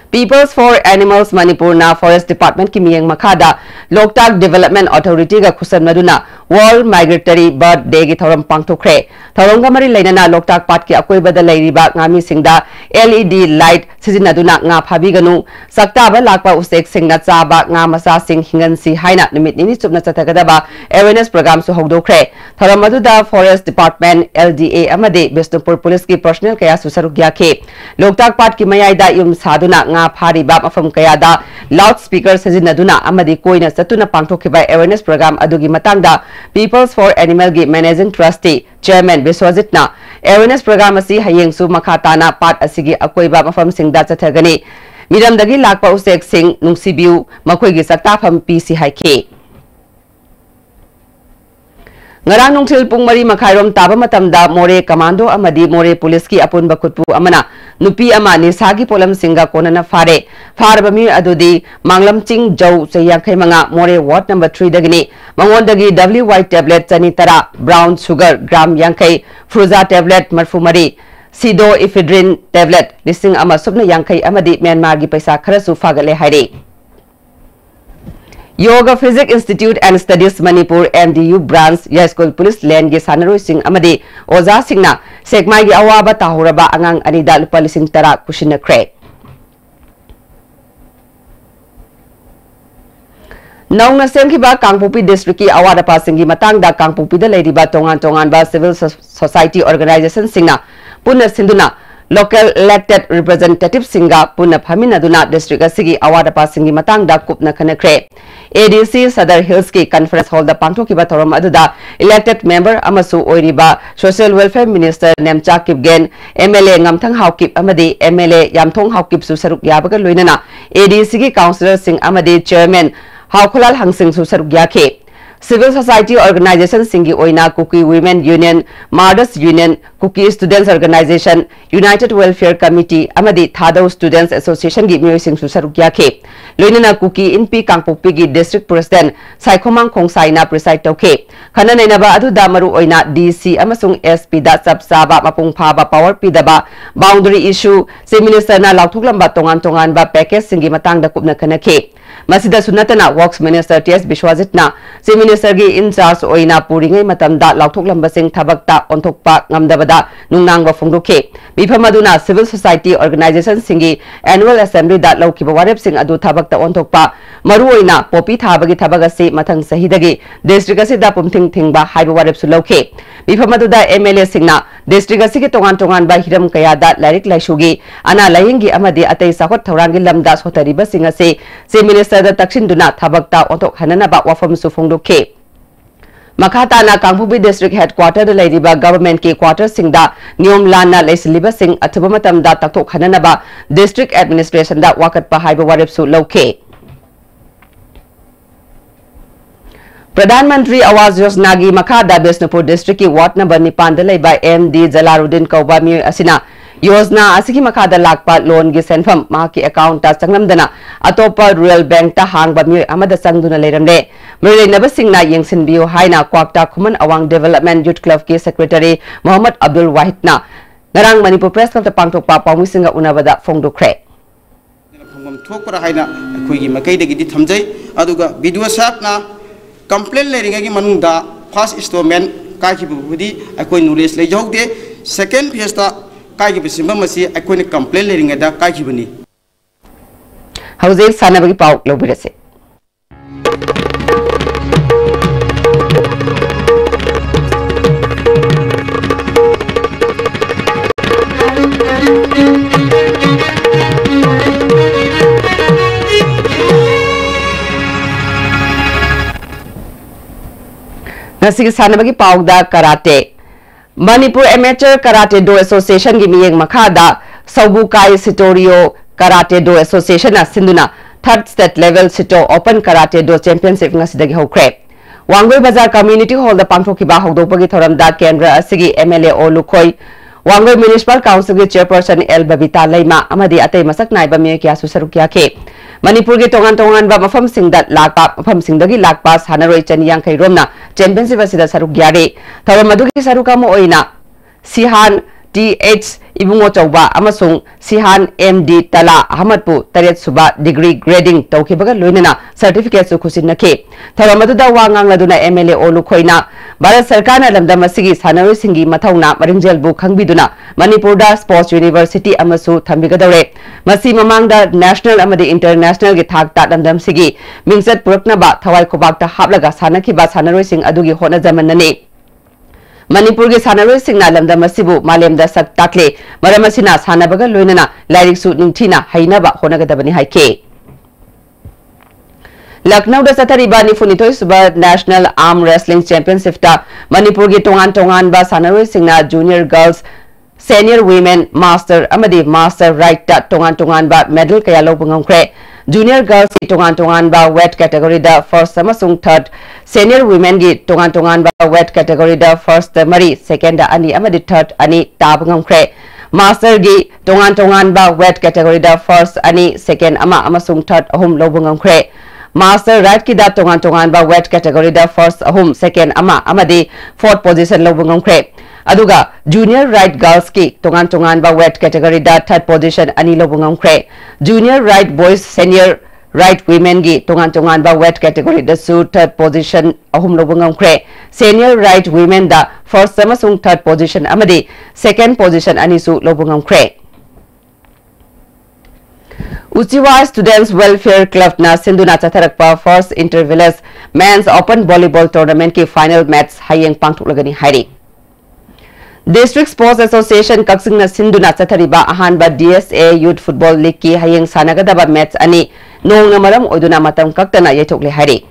Peoples for Animals Manipur na Forest Department ki miyang makada Loktak Development Authority ga khusan maduna World Migratory Bird Day gi thoram pangthokre thoronga mari leinana Loktak Pat ki akoi bada leiriba ngami singda LED light sizinaduna nga phabi ganu sakta ba lakpa usek singna chaba nga masa sing hingan si haina nimit nini chupna chathagadaba awareness program su hogdokre thoram maduda Forest Department LDA amade Bisnupur Police ki personnel kaya su saruk yakhe Loktak Pat ki mayaida yum saduna nga phari ba mafam kaya da loudspeaker sizinaduna amadi koina satuna pangthokhiba awareness program adugi matangda Peoples for Animal gi Managing Trustee Chairman Biswajitna awareness program asi hayeng su makhatana pat asigi akoiba mafam singda chathagani miramdagi lakpa usek sing nungsibiu makhoi gi saktafam PC haike Ngarang nungthil pung mari makhairom taba matamda More Commando amadi More Police ki apun bakutpu amana nupi ama nisagi polam singa konana fare farabami adudi manglam ching jau sayangkhai manga More Ward number 3 dagini mangondagi WY tablet chani tara brown sugar gram yangkhai fruza tablet marfumari sido ephedrine tablet lising ama subna yangkhai amadi Myanmar gi paisa kharasu fagale haire Yoga Physics Institute and Studies Manipur MDU branch High School Police Lane gi sanaroi sing amadi oza singna sekmai gi awaba tahuraba angang anida lupa lising tara kusinakre Naungna semkhiba Kangpupi District ki awada pasingi matangda Kangpupi da leiriba tongan ba civil society organization singna punna sinduna Local elected representative singa punna phaminaduna district asigi awada pasingi matangda kupna khanakre ADC Sadar Hills ki conference hall da pangthokiba thoram aduda elected member amasu oiriba social welfare minister Nemcha Kipgen MLA Ngamthang Haukip amadi MLA Yamthong Haukip su saruk yabaga loinana ADC ki councillor sing amadi chairman Haukulal Hangsing su saruk yakhe Civil Society Organization Singi Oina, Kuki Women Union, Mardus Union, Kuki Students Organization, United Welfare Committee, Amadi Thado Students Association Gi Myoy Sing Susarukya Ke. Loinana Kuki Inpi Kangpokpi Gi District President Saikhomang Khongsaina preside tauke. Khana nainaba adu damaru oina DC amasung SP da sabsaba mapung phaba power pidaba boundary issue se minister na lauthuklamba tongan ba package singi matang da kupna khanake. Masida sunatana Works Minister TS Bishwajit na se minister gi in charge oina puringai matamda lauthuklamba sing thabakta onthokpa ngamdabada nungnangba phongdoke. Mifamaduna Civil Society Organization singi annual assembly da laukiba warep sing adu thabakta onthokpa maru oina popi thabagi thabagasi mathang sahidagi district asida pumthing thingba haiba warep su lauke. Mifamaduna MLA singna district asigi tongan ba hiram kayada larik laishugi ana layingi amadi atei sakot thaurangi lamda sotariba singase se minister da takshinduna thabakta onthok hananaba wafam su phongdoke. Makata na Kangpokpi District Headquarter da leiriba government ki quarter singda niyom lana leisliba sing athuba matamda takthok hananaba district administration da wakatpa haiba warep su lauke. Pradhan Mantri Awas Yojana gi Makada Bisnupur District ki Ward number 9 da leiba MD Jalaluddin Kauba myoy asina Yojana asigi Makada lakpa loan gi senfam mahaki account ta changlamdana atopa Rural Bank ta hangba myoy amada changduna leiramle. Murelnaba singna yengsinbiyo haina Kwakta Khuman Awang Development Youth Club ki Secretary Muhammad Abdul Wahid na ngarang Manipur Press Club ta pangthokpa pawmisinga unabada phongdokre. Thokpara haina akhoi makai dagi di thamjai aduga video sap na complaint leringa gi manungda first installment ka ki budi akhoi knowledge lei jogde second phase ta ka ki bisimba masi akhoi ne complaint leringa da ka ki bani hauze sanabagi paw lobirase. Nasigi sanabagi pawda karate Manipur Amateur Karate Do Association gi miyeng makhada Saubukai Sitorio Karate Do Association na sinduna third state level sito open karate do championship ngasidagi hokre. Wangoi Bazar Community Hall da pangthokiba hogdopagi thoramda kendra asigi MLA Olukhoi Wangoi Municipal Council gi chairperson L Babita Leima amadi atei masak naiba me kya susarukya ke Manipur gi tongan ba mafam singda lakpa mafam singdagi lakpa sanaroi chaniyang kai romna championship asida saruk gyare thawamadugi saruka mo oina Sihan TH Ibungo Chauba amasung Sihan MD Tala Ahmadpu Taret Suba degree grading taukibaga loinana certificate su khusinake thawamaduda wangang laduna MLA Olukhoina Bharat Sarkar na lamdam asigi sanaroi singi mathauna maringjel bu khangbiduna Manipur da Sports University amasu thambigadore masi mamangda national amadi international gi thakta lamdam sigi mingsat puraknaba thawai khobakta haplaga sanakiba sanaroi sing adugi hona zamanane Manipur gi sanaroi singna lamdam asibu malemda sak takle maramasina sanabaga loinana lairik su ningthina hainaba honagadabani haike Lucknow da satariba ni funitoi suba National Arm Wrestling Championship ta Manipur gi tongan ba sanaroi singna junior girls senior women master amadi master right ta tongan ba medal kaya lobungongkre junior girls gi tongan ba weight category da first amasung third senior women gi tongan ba weight category da first mari second ani amadi third ani tabungongkre master gi tongan ba weight category da first ani second ama amasung third ahum lobungongkre master right ki da tongan ba weight category da first ahum second ama amadi fourth position lobungongkre aduga junior right girls ki tongan ba weight category da third position ani lobungongkre junior right boys senior right women gi tongan ba weight category da su third position ahum lobungongkre senior right women da first amasung third position amadi second position ani su lobungongkre Uchiwa Students Welfare Club na Sinduna Chatharakpa First Inter-Village Men's Open Volleyball Tournament ki final match hayeng pangthuklagani hairi District Sports Association Kaksing na Sinduna Chathariba ahanba DSA Youth Football League ki hayeng sanagadaba match ani nong na maram oiduna matam kaktana yethokle hairi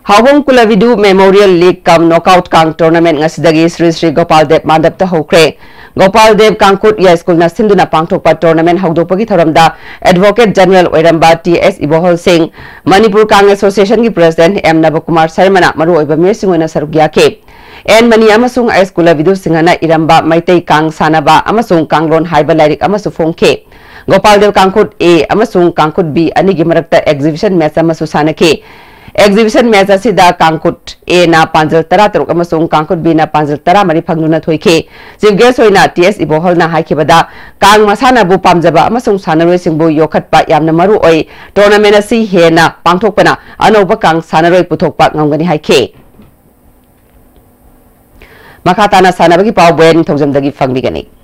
Hawong Kulavidu Memorial League Kam Knockout Kang Tournament ngasidagi Sri Sri Gopal Dev Madap ta hokre. Gopal Dev Kangkut Ya School na sinduna pangthokpa tournament hawdopagi thoramda Advocate General Oiramba T.S. Ibohol Singh Manipur Kang Association ki President M. Navakumar Sarmana maru oiba mirsingona saruk yake. En mani amasung High School Vidu Singana Iramba Maitei Kang Sanaba amasung Kanglon Haiba Lairik amasu Fongke. Gopal Dev Kangkut A amasung Kangkut B anigi marakta exhibition match amasu sanake. Exhibition match asida Kangkut A na panjal tara teruk amasung Kangkut B na panjal tara mari phangnuna thoike. Chief guest hoina TS Ibohol na haikibada Kang masana bu pamjaba amasung sanaroi singbu yokhatpa yamna maru oi tournament asi hena pangthokpana anoba Kang sanaroi puthokpa ngamgani haike. Makatana sanabagi pau buen thojamdagi fangbigani.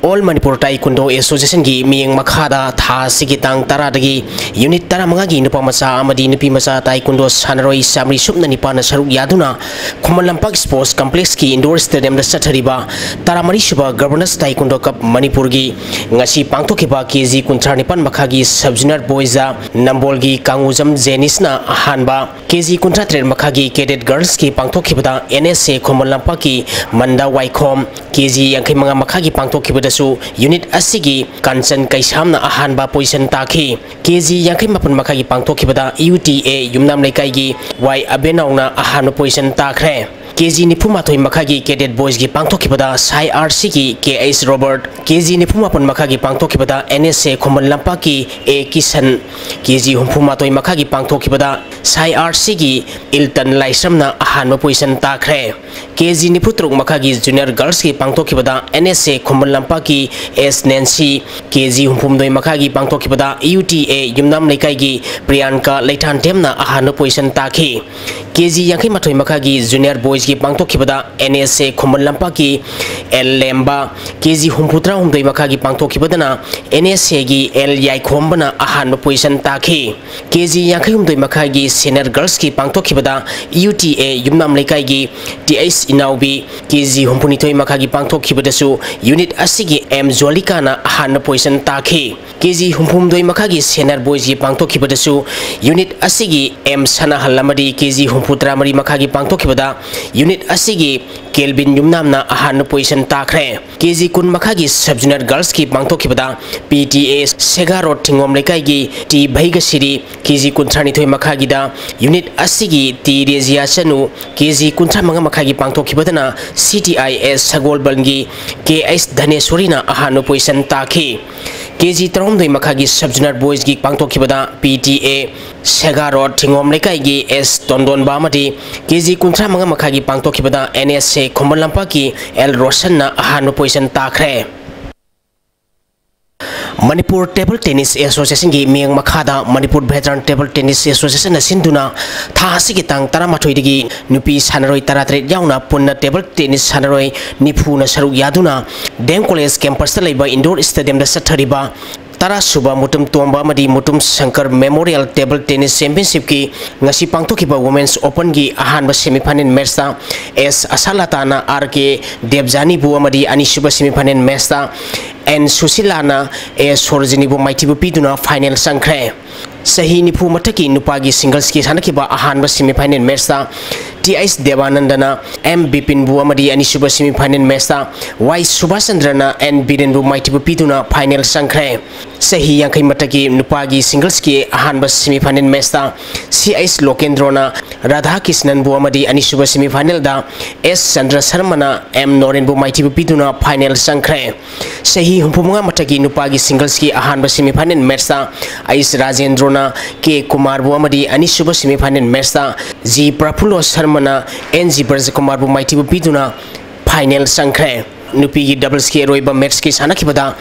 All Manipur Taekwondo Association gi miyeng makhada tha sigitang taradagi unit tara mangagi nupa masa amadi nupi masa taekwondo sanaroi samri supna nipana saruk yaduna Khomal Lampak Sports Complex ki indoor stadium da sathariba taramari suba governance taekwondo cup Manipur gi ngasi pangthokiba KG 39 makhagi sub junior boys nambol gi kangujam jenis na ahanba KG 39 makhagi cadet girls ki pangthokibada NSA Khomal Lampak ki manda waikhom KG 50 makhagi pangthokibada unit asigi kanchan kaisamna ahanba position takhi KG 50 makhagi pangthokibada UTA yumnam leikai gi Y abenauna ahanba position takhre KG Nipumathoi makhagi cadet boys gi pangthokibada Sai RC ki KS Robert KG Nipumapan makhagi pangthokibada NSA Khomal Lampak ki A Kisan KG Humpumathoi makhagi pangthokibada Sai RC gi Ilton Laisramna ahanba position takhre KG Niputruk makhagi junior girls ki pangthokibada NSA Khomal Lampak ki S Nancy KG Humpumdoi makhagi pangthokibada UTA yumnam leikai gi Priyanka Leithan Temna ahanba position takhi KG 50 makhagi junior boys ki pangthokibada NSA Khomal Lampak ki L Lemba KG Humputra humdoi makhagi pangthokibadana NSA gi L Yaikhombana ahanba position takhi KG 50 humdoi makhagi senior girls ki pangthokibada UTA yumnam leikai gi TS Inaubi KG Humpunithoi makhagi pangthokibadasu unit asigi M Zolika na ahanba position takhi KG Humpumdoi makhagi senior boys ki pangthokibadasu unit asigi M Sanahal amadi KG Humputra mari makhagi pangthokibada unit asigi Kelvin yumnamna ahanba position takhre KG kun makhagi sub junior girls ki pangthokibada PTA Segaro Tingom leikai gi T Bhaigasiri KG kun 32 makhagi da unit asigi T Rezia Chanu KG kun 35 makhagi pangthokibadana CTIS Sagolbangi KS Dhaneswarina ahanba position takhi KG 32 makhagi sub junior boys gi pangthokibada PTA Segaro Tingom leikai gi S Tondon Bamadi KG 35 makhagi pangthokibada NSA Khomal Lampak ki L Roshan na ahanba position takhre Manipur Table Tennis Association gi miyeng makhada Manipur Veteran Table Tennis Association na sinduna tha asigi tang taramathoi digi nupi sanaroi taratret yauna punna table tennis sanaroi nifu na saruk yaduna Dem College campus ta leiba indoor stadium da sathariba Tara Suba Mutum Tomba Madi Mutum Shankar Memorial Table Tennis Championship ki ngasi pangthokiba Women's Open gi ahanba semi-final match ta S Asalata na RK Devjani bu amadi anisuba semi-final match ta N Susilana S Sorjini bu maitibu piduna final sangkre Sahi nipu mataki nupagi singles ki sanakiba ahanba semi-final match ta TS Devanandana M Bipin bu amadi anisuba semi-final match ta Y Subhasandrana N Biren bu maitibu piduna final sangkre Sahi yangkai mataki nupagi singles ki ahanba semi-final match ta CS Lokendrona Radha Krishnan bu amadi anisuba semi-final da S Chandra Sharmana M Noren bu maitibu piduna final sangkre Sahi humpumunga mataki nupagi singles ki ahanba semi-final match ta Ais Rajendrona K Kumar bu amadi anisuba semi-final match ta G Prafulo Sharmana N G Brajakumar bu maitibu piduna final sangkre nupi gi doubles ki roiba match ki sanakibada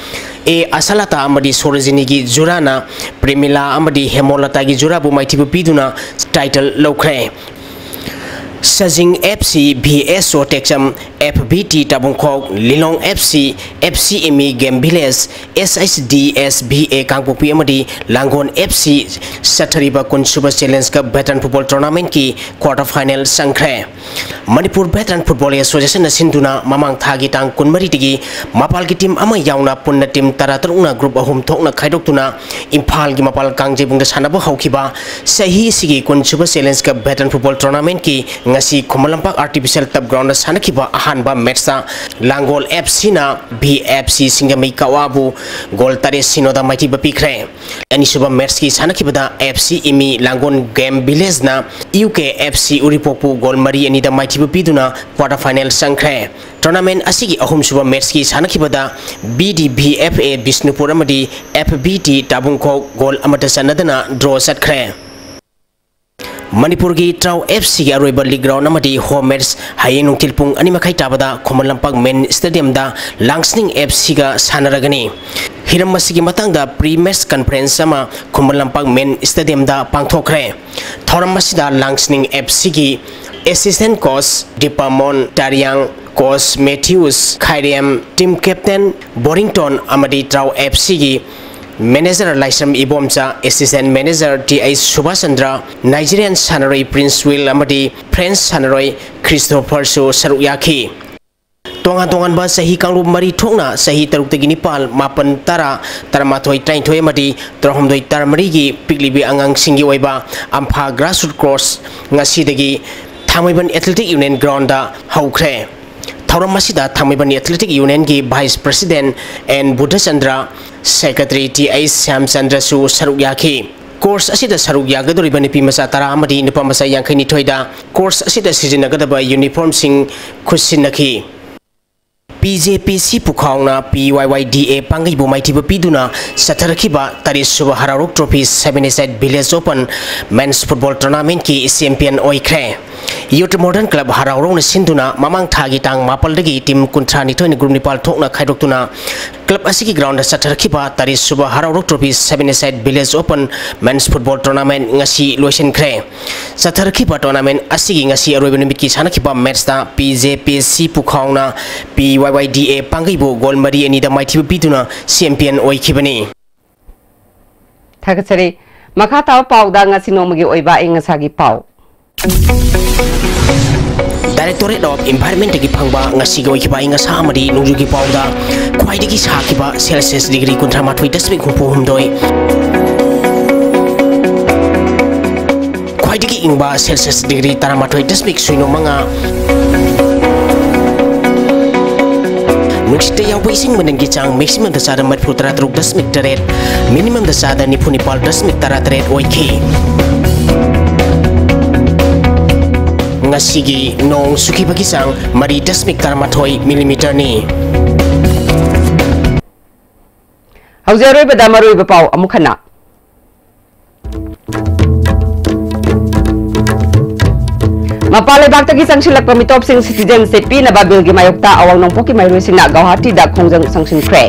A Asalata amadi Sorojini gi Jurana Premila amadi Hemolata gi Jurabu maitibu piduna title lokre Sajing FC BSO Texam FBT Tabungkok Lilong FC FCME Game Village SSDSBA Kangpopi Amadi Langon FC Satariba Kunsuba Challenge Cup Veteran Football Tournament ki quarter final sangkre Manipur Veteran Football Association Sinduna Mamang Thagi Tang Kunmari Tigi Mapal ki team ama yauna punna team tarataruna group ahum thokna khaidokuna Imphal gi Mapal Kangjebungda sanaba haukiba sahi sigi Kunsuba Challenge Cup Veteran Football Tournament ki ngasi Khomalampak Artificial Turf Ground sanakiba ahanba matcha Langol FC na BFC Singamai Kawabu gol tare sinoda maiti bapikre anisuba match ki sanakibada FC imi Langon Game Village na UK FC Uripopu gol mari anida maiti bapiduna quarter final sangkre tournament asigi ahum suba match ki sanakibada BDBFA Bisnupur amadi FBT Tabungko gol amata sanadana draw satkre Manipur gi Trau FC gi Aroiba League Ground amadi home match hayeng tilpung ani makai tabada Khomalampak Main Stadium da Langsning FC ga sanaragani hiram masigi matangda pre-match conference sama Khomalampak Main Stadium da pangthokre thoram masida Langsning FC gi assistant coach Dipamon Tariang coach Matthews Khairem team captain Borington amadi Trau FC gi Manager Laisam Ibomcha, Assistant Manager T.I. Subhasandra, Nigerian Sanaroi Prince Will Amadi, Prince Sanaroi Christopher Su Saruyaki. Tongan ba sahi kangru mari thokna sahi taruk tagi nipal mapan tara taramathoi trainthoi amadi trahomdoi tarmari gi piklibi angang singi oiba ampha grassroots course ngasi dagi Thamaiban Athletic Union ground da haukre. Thauram masida Thamaiban Athletic Union gi Vice President and Buddha Chandra Secretary T.I. Sam Chandra Su Saruyaki course asida Saruyagadori Banipi Masa Tara Amadi Nipa Masa Yankani Toida course asida Sijinagadaba uniform sing Kusinaki PJPC Pukauna PYYDA Pangai Bumaiti Biduna Satarakiba Tarisuba Hararuk Trophy 77 Village Open Men's Football Tournament ki champion Oikre Youth Modern Club Hararong Sinduna Mamang Thagi Tang Mapal Dagi Team Kuntrani Toin Group Nipal Thokna Khaidokuna Club Asiki Ground Satarakiba Tarisuba Hararuk Trophy 77 Village Open Men's Football Tournament ngasi Loisin Kre Satarakiba Tournament Asiki ngasi Arobenimiki Sanakiba match da PJPC Pukauna PYYDA Pangibo Gol Mari Anida Maiti Biduna champion Oikibani Thakachari Makata Pau da ngasi nomagi oiba ingasagi pau Directorate of Environment ki phangba ngasi goi kiba inga sa amadi nungju ki pawda khwaidi ki sa kiba Celsius degree kuntra mathoi dasmik humpu humdoi khwaidi ki ingba Celsius degree tara mathoi dasmik suino manga Nuksite yaw ising manengi chang maximum da sada matphu tara truk dasmik taret minimum da sada nipuni pal dasmik tara taret oiki Ngasigi nong suki bagi sang mari dasmik taramathoi millimeter ni Hauzeroi badamaroi bapau amukhana Mapalai bakta ki sangsilak pamitop sing citizenship na babil gi mayokta awang nongpo ki mayroi singna Guwahati da khongjang sangsin kre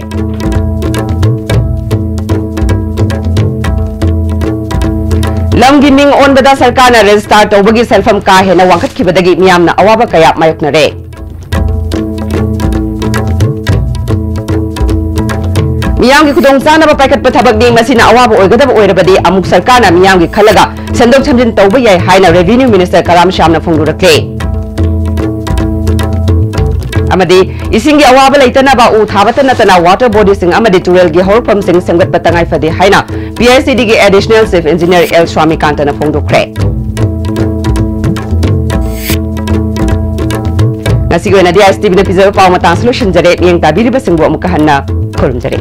Lamgi ming on bada sarkana register tawbagi selfam ka hena wangkhat ki badagi miyamna awaba kaya mayokna re miyam gi khudong chana ba paikat pathabak ding masina awaba oigadab oirabadi amuk sarkana miyam gi khalaga sendok chamjin tawba yai haina revenue minister Karam Shamna phongdurakle amadi isingi awaba leitana ba u thabatana tana water body sing amadi turel gi horpam sing sangat batangai fadi haina PICD gi additional chief engineer L Swami Kantana phongdokre ngasi go na dia STV na pizza pa matang solution jare yang tabiri basingbo amukahanna korum jare